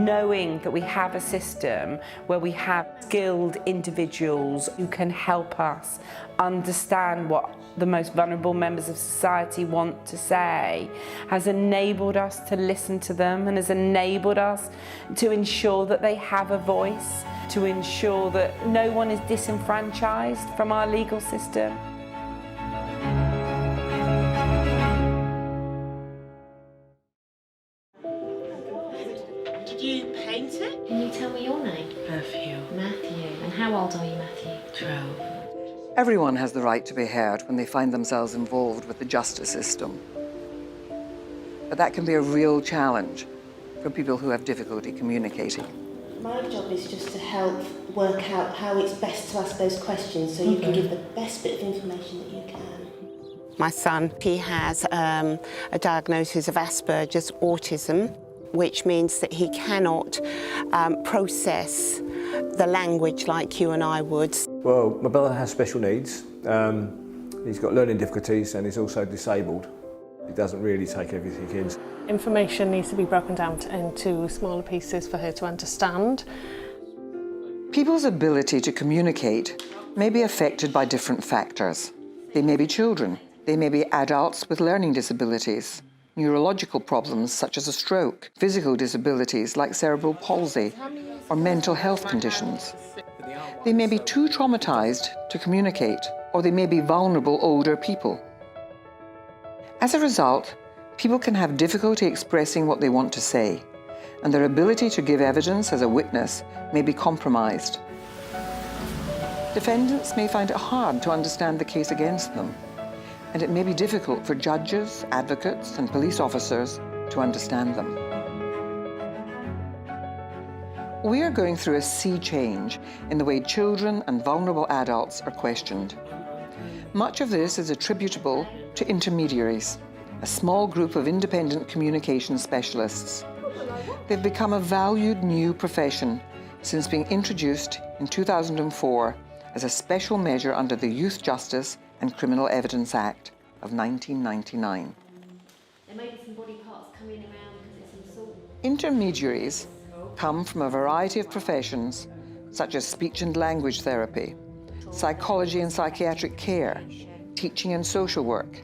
knowing that we have a system where we have skilled individuals who can help us understand what the most vulnerable members of society want to say has enabled us to listen to them and has enabled us to ensure that they have a voice, to ensure that no one is disenfranchised from our legal system. Did you paint it? Can you tell me your name? Matthew. Matthew. And how old are you, Matthew? 12. Everyone has the right to be heard when they find themselves involved with the justice system. But that can be a real challenge for people who have difficulty communicating. My job is just to help work out how it's best to ask those questions so you can give the best bit of information that you can. My son, he has a diagnosis of Asperger's autism, which means that he cannot process the language like you and I would. Well, my brother has special needs. He's got learning difficulties and he's also disabled. He doesn't really take everything in. Information needs to be broken down into smaller pieces for her to understand. People's ability to communicate may be affected by different factors. They may be children. They may be adults with learning disabilities, neurological problems such as a stroke, physical disabilities like cerebral palsy, or mental health conditions. They may be too traumatized to communicate, or they may be vulnerable older people. As a result, people can have difficulty expressing what they want to say, and their ability to give evidence as a witness may be compromised. Defendants may find it hard to understand the case against them, and it may be difficult for judges, advocates, and police officers to understand them. We are going through a sea change in the way children and vulnerable adults are questioned. Much of this is attributable to intermediaries, a small group of independent communication specialists. They've become a valued new profession since being introduced in 2004 as a special measure under the Youth Justice and Criminal Evidence Act of 1999. There may be some body parts coming around because it's some sort. Intermediaries come from a variety of professions such as speech and language therapy, psychology and psychiatric care, teaching and social work.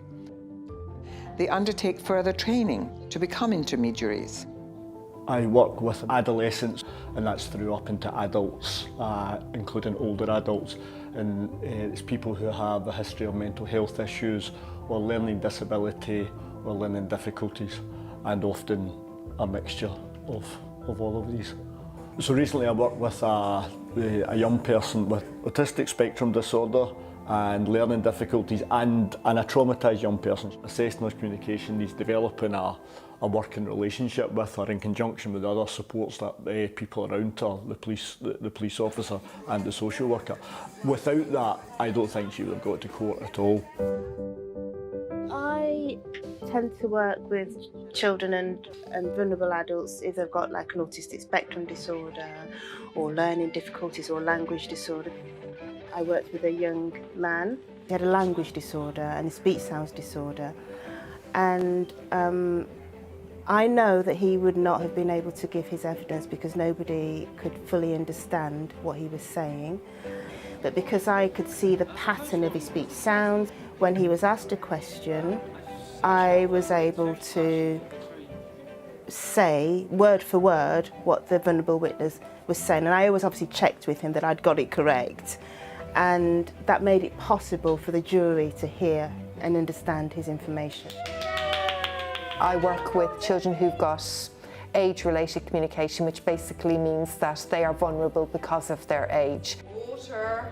They undertake further training to become intermediaries. I work with adolescents, and that's through up into adults, including older adults, and it's people who have a history of mental health issues or learning disability or learning difficulties, and often a mixture of all of these. So recently I worked with a young person with autistic spectrum disorder and learning difficulties and a traumatised young person. Assessing their communication needs developing a working relationship with her in conjunction with other supports that people around her, the police officer and the social worker. Without that, I don't think she would have got to court at all. I tend to work with children and vulnerable adults if they've got like an autistic spectrum disorder or learning difficulties or language disorder. I worked with a young man. He had a language disorder and a speech sounds disorder, and I know that he would not have been able to give his evidence because nobody could fully understand what he was saying. But because I could see the pattern of his speech sounds, when he was asked a question, I was able to say word for word what the vulnerable witness was saying. And I always obviously checked with him that I'd got it correct. And that made it possible for the jury to hear and understand his information. I work with children who've got age-related communication, which basically means that they are vulnerable because of their age. Water.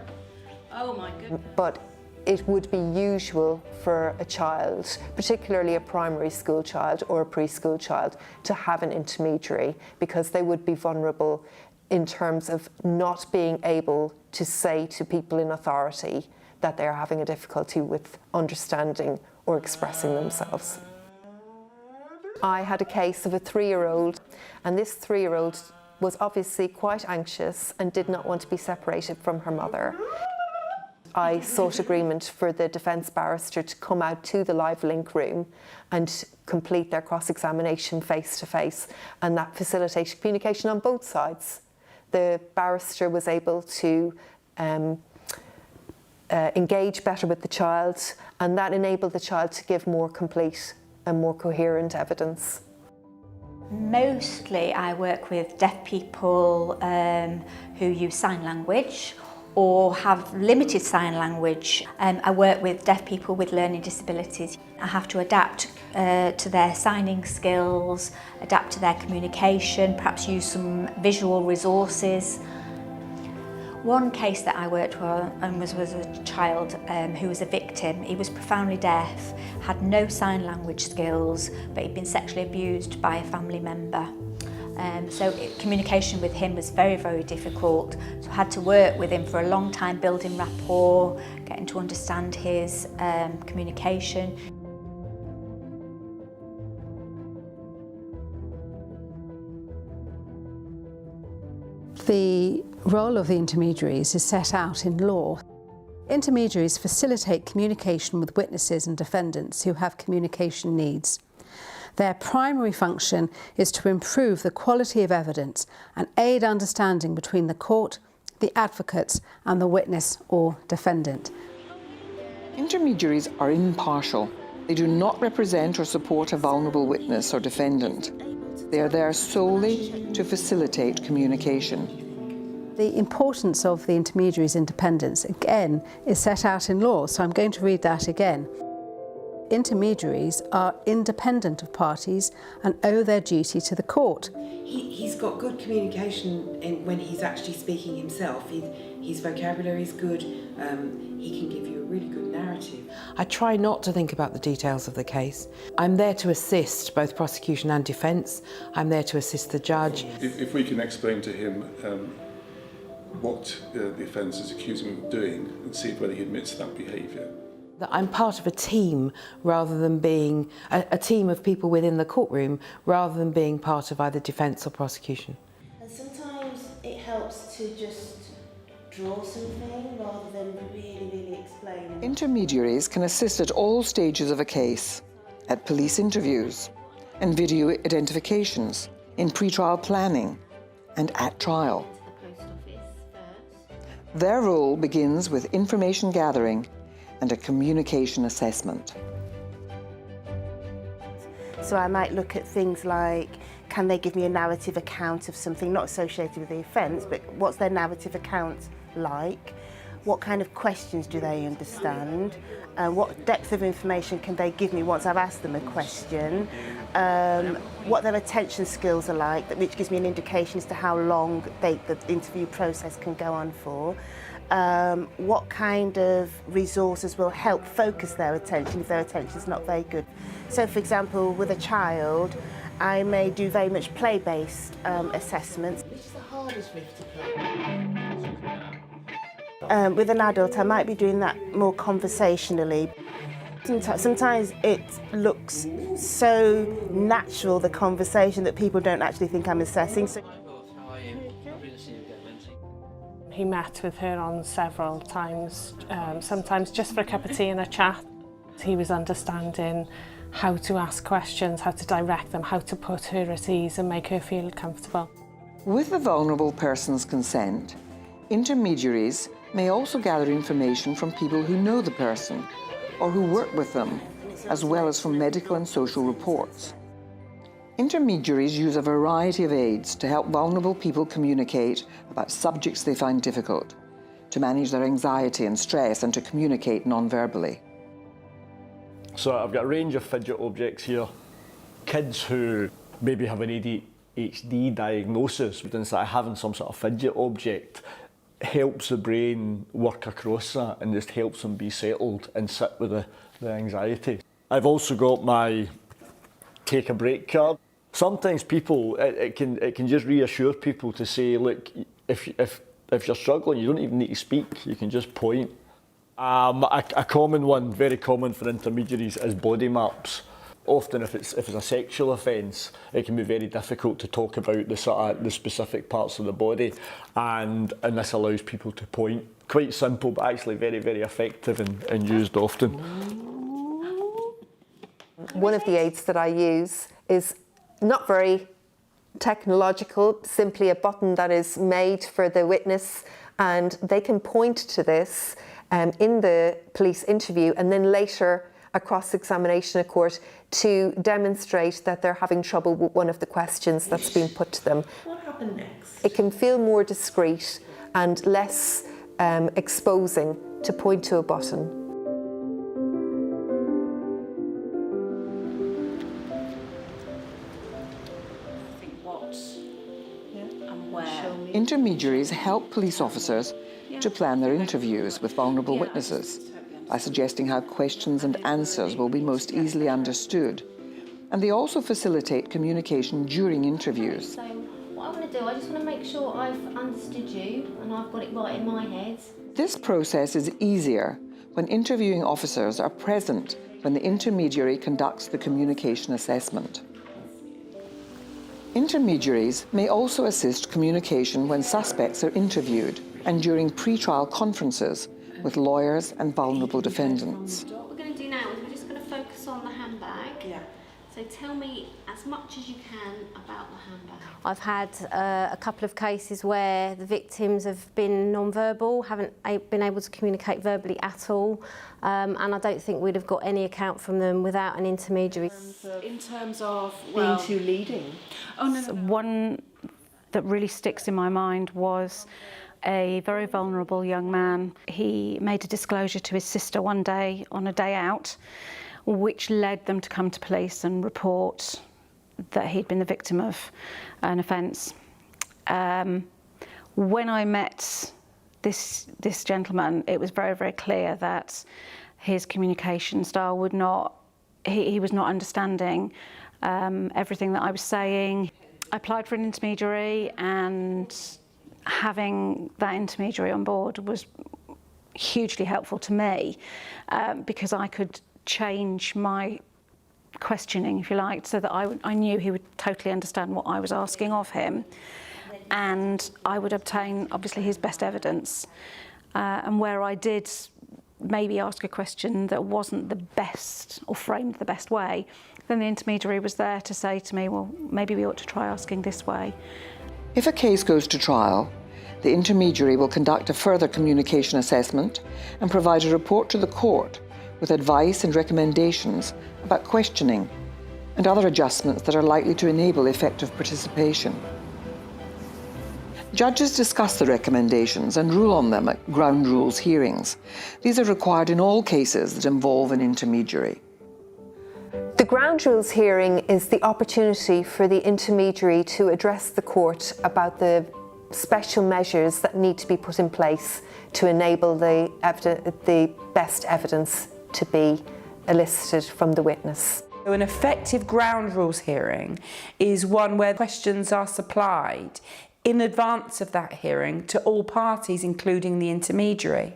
Oh my goodness. But it would be usual for a child, particularly a primary school child or a preschool child, to have an intermediary because they would be vulnerable in terms of not being able to say to people in authority that they're having a difficulty with understanding or expressing themselves. I had a case of a 3-year-old, and this 3-year-old was obviously quite anxious and did not want to be separated from her mother. I sought agreement for the defence barrister to come out to the live link room and complete their cross-examination face-to-face, and that facilitated communication on both sides. The barrister was able to engage better with the child, and that enabled the child to give more complete and more coherent evidence. Mostly I work with deaf people who use sign language or have limited sign language. I work with deaf people with learning disabilities. I have to adapt to their signing skills, adapt to their communication, perhaps use some visual resources. One case that I worked on was a child who was a victim. He was profoundly deaf, had no sign language skills, but he'd been sexually abused by a family member. So communication with him was very, very difficult. So I had to work with him for a long time, building rapport, getting to understand his communication. The role of the intermediaries is set out in law. Intermediaries facilitate communication with witnesses and defendants who have communication needs. Their primary function is to improve the quality of evidence and aid understanding between the court, the advocates and the witness or defendant. Intermediaries are impartial. They do not represent or support a vulnerable witness or defendant. They are there solely to facilitate communication. The importance of the intermediary's independence, again, is set out in law, so I'm going to read that again. Intermediaries are independent of parties and owe their duty to the court. He's got good communication when he's actually speaking himself. His vocabulary is good. He can give you a really good narrative. I try not to think about the details of the case. I'm there to assist both prosecution and defence. I'm there to assist the judge. If we can explain to him what the offence is accusing him of doing and see whether he admits that behaviour. That I'm part of a team rather than being a team of people within the courtroom rather than being part of either defence or prosecution. And sometimes it helps to just draw something rather than really explain. Intermediaries can assist at all stages of a case, at police interviews and video identifications, in pre-trial planning and at trial. Their role begins with information gathering and a communication assessment. So I might look at things like, can they give me a narrative account of something not associated with the offence, but what's their narrative account like? What kind of questions do they understand? What depth of information can they give me once I've asked them a question? What their attention skills are like, which gives me an indication as to how long the interview process can go on for. What kind of resources will help focus their attention if their attention is not very good. So for example, with a child, I may do very much play-based assessments. Which is the hardest riff to play? With an adult, I might be doing that more conversationally. Sometimes it looks so natural, the conversation, that people don't actually think I'm assessing. So he met with her on several times, sometimes just for a cup of tea and a chat. He was understanding how to ask questions, how to direct them, how to put her at ease and make her feel comfortable. With the vulnerable person's consent, intermediaries may also gather information from people who know the person or who work with them, as well as from medical and social reports. Intermediaries use a variety of aids to help vulnerable people communicate about subjects they find difficult, to manage their anxiety and stress, and to communicate non-verbally. So I've got a range of fidget objects here. Kids who maybe have an ADHD diagnosis, but instead of having some sort of fidget object, helps the brain work across that and just helps them be settled and sit with the anxiety. I've also got my take a break card. Sometimes people, it can just reassure people to say, look, if you're struggling, you don't even need to speak, you can just point. A common one, very common for intermediaries, is body maps. Often if it's a sexual offence, it can be very difficult to talk about the specific parts of the body, and this allows people to point. Quite simple, but actually very, very effective and used often. One of the aids that I use is not very technological, simply a button that is made for the witness, and they can point to this in the police interview and then later a cross-examination at court to demonstrate that they're having trouble with one of the questions that's been put to them. What happened next? It can feel more discreet and less exposing to point to a button. Intermediaries help police officers to plan their interviews with vulnerable witnesses by suggesting how questions and answers will be most easily understood. And they also facilitate communication during interviews. So what I want to do, I just want to make sure I've understood you and I've got it right in my head. This process is easier when interviewing officers are present when the intermediary conducts the communication assessment. Intermediaries may also assist communication when suspects are interviewed and during pre-trial conferences with lawyers and vulnerable defendants. What we're going to do now is we're just going to focus on the handbag. Yeah. So tell me as much as you can about the handbag. I've had a couple of cases where the victims have been non-verbal, haven't been able to communicate verbally at all, and I don't think we'd have got any account from them without an intermediary. In terms of, Being too leading? Oh, no. One that really sticks in my mind was a very vulnerable young man. He made a disclosure to his sister one day on a day out, which led them to come to police and report that he'd been the victim of an offence. When I met this gentleman, it was very, very clear that his communication style would not, he was not understanding everything that I was saying. I applied for an intermediary, and having that intermediary on board was hugely helpful to me because I could change my questioning, if you like, so that I knew he would totally understand what I was asking of him, and I would obtain obviously his best evidence, and where I did maybe ask a question that wasn't the best or framed the best way, then the intermediary was there to say to me, well, maybe we ought to try asking this way. If a case goes to trial, the intermediary will conduct a further communication assessment and provide a report to the court with advice and recommendations about questioning and other adjustments that are likely to enable effective participation. Judges discuss the recommendations and rule on them at ground rules hearings. These are required in all cases that involve an intermediary. The ground rules hearing is the opportunity for the intermediary to address the court about the special measures that need to be put in place to enable the best evidence to be elicited from the witness. So an effective ground rules hearing is one where questions are supplied in advance of that hearing to all parties, including the intermediary.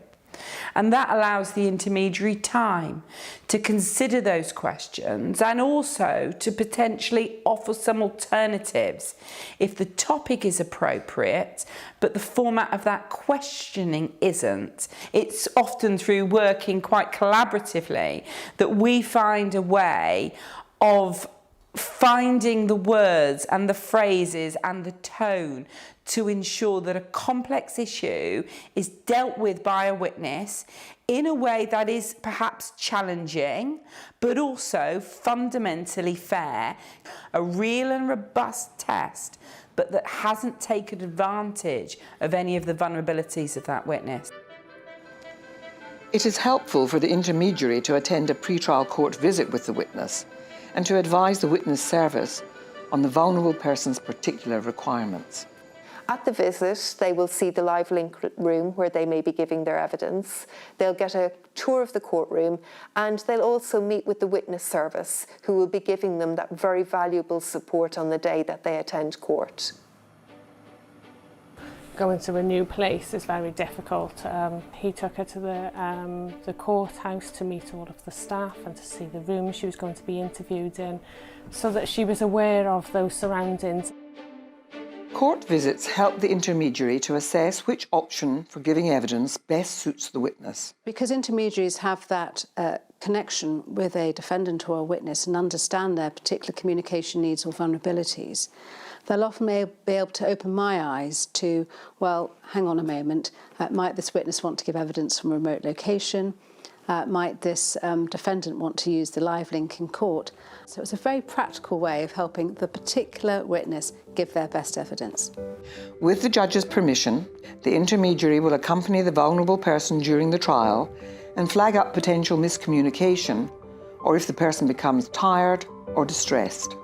And that allows the intermediary time to consider those questions and also to potentially offer some alternatives if the topic is appropriate, but the format of that questioning isn't. It's often through working quite collaboratively that we find a way of finding the words and the phrases and the tone to ensure that a complex issue is dealt with by a witness in a way that is perhaps challenging, but also fundamentally fair, a real and robust test, but that hasn't taken advantage of any of the vulnerabilities of that witness. It is helpful for the intermediary to attend a pre-trial court visit with the witness and to advise the witness service on the vulnerable person's particular requirements. At the visit, they will see the live link room where they may be giving their evidence. They'll get a tour of the courtroom, and they'll also meet with the witness service, who will be giving them that very valuable support on the day that they attend court. Going to a new place is very difficult. He took her to the courthouse to meet all of the staff and to see the room she was going to be interviewed in, so that she was aware of those surroundings. Court visits help the intermediary to assess which option for giving evidence best suits the witness. Because intermediaries have that connection with a defendant or a witness and understand their particular communication needs or vulnerabilities, they'll often be able to open my eyes to, well, hang on a moment, might this witness want to give evidence from a remote location? Might this defendant want to use the live link in court? So it's a very practical way of helping the particular witness give their best evidence. With the judge's permission, the intermediary will accompany the vulnerable person during the trial and flag up potential miscommunication, or if the person becomes tired or distressed.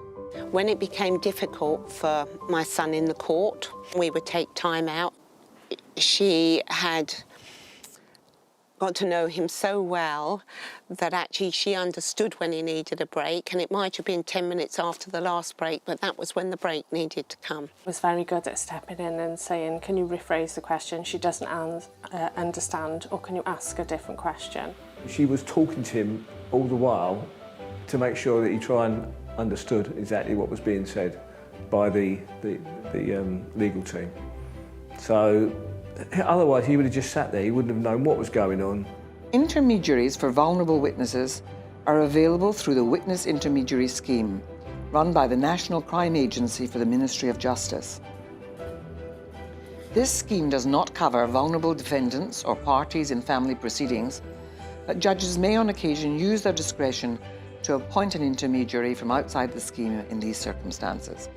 When it became difficult for my son in the court, we would take time out. She had got to know him so well that actually she understood when he needed a break, and it might have been 10 minutes after the last break, but that was when the break needed to come. Was very good at stepping in and saying, can you rephrase the question, she doesn't understand, or can you ask a different question? She was talking to him all the while to make sure that he understood exactly what was being said by the legal team. So otherwise he would have just sat there, he wouldn't have known what was going on. Intermediaries for vulnerable witnesses are available through the Witness Intermediary Scheme, run by the National Crime Agency for the Ministry of Justice. This scheme does not cover vulnerable defendants or parties in family proceedings, but judges may on occasion use their discretion to appoint an intermediary from outside the scheme in these circumstances.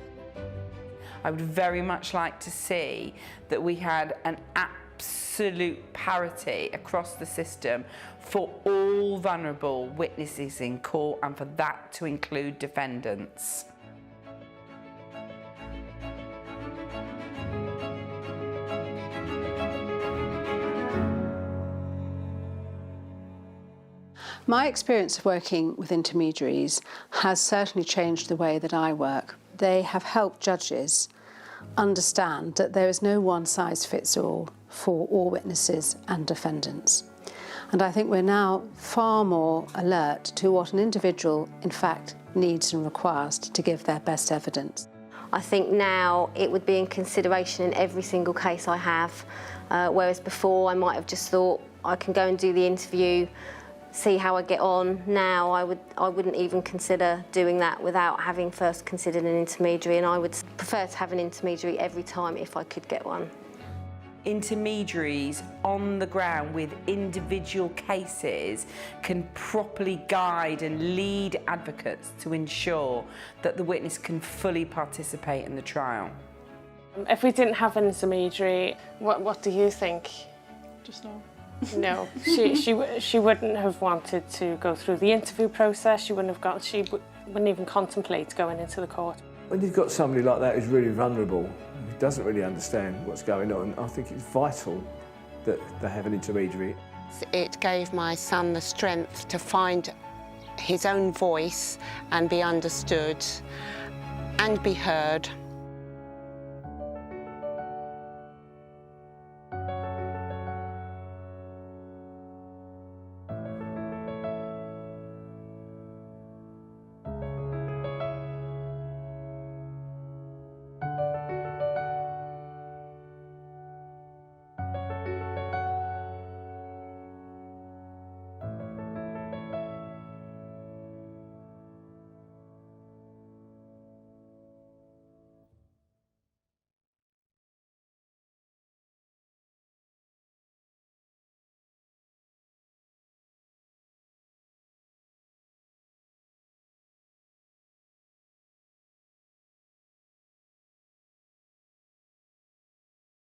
I would very much like to see that we had an absolute parity across the system for all vulnerable witnesses in court, and for that to include defendants. My experience of working with intermediaries has certainly changed the way that I work. They have helped judges understand that there is no one-size-fits-all for all witnesses and defendants. And I think we're now far more alert to what an individual, in fact, needs and requires to give their best evidence. I think now it would be in consideration in every single case I have, whereas before I might have just thought I can go and do the interview, see how I get on. Now I wouldn't even consider doing that without having first considered an intermediary, and I would prefer to have an intermediary every time if I could get one. Intermediaries on the ground with individual cases can properly guide and lead advocates to ensure that the witness can fully participate in the trial. If we didn't have an intermediary, what do you think? Just no. No, she wouldn't have wanted to go through the interview process. She wouldn't even contemplate going into the court. When you've got somebody like that who's really vulnerable, who doesn't really understand what's going on, I think it's vital that they have an intermediary. It gave my son the strength to find his own voice and be understood and be heard.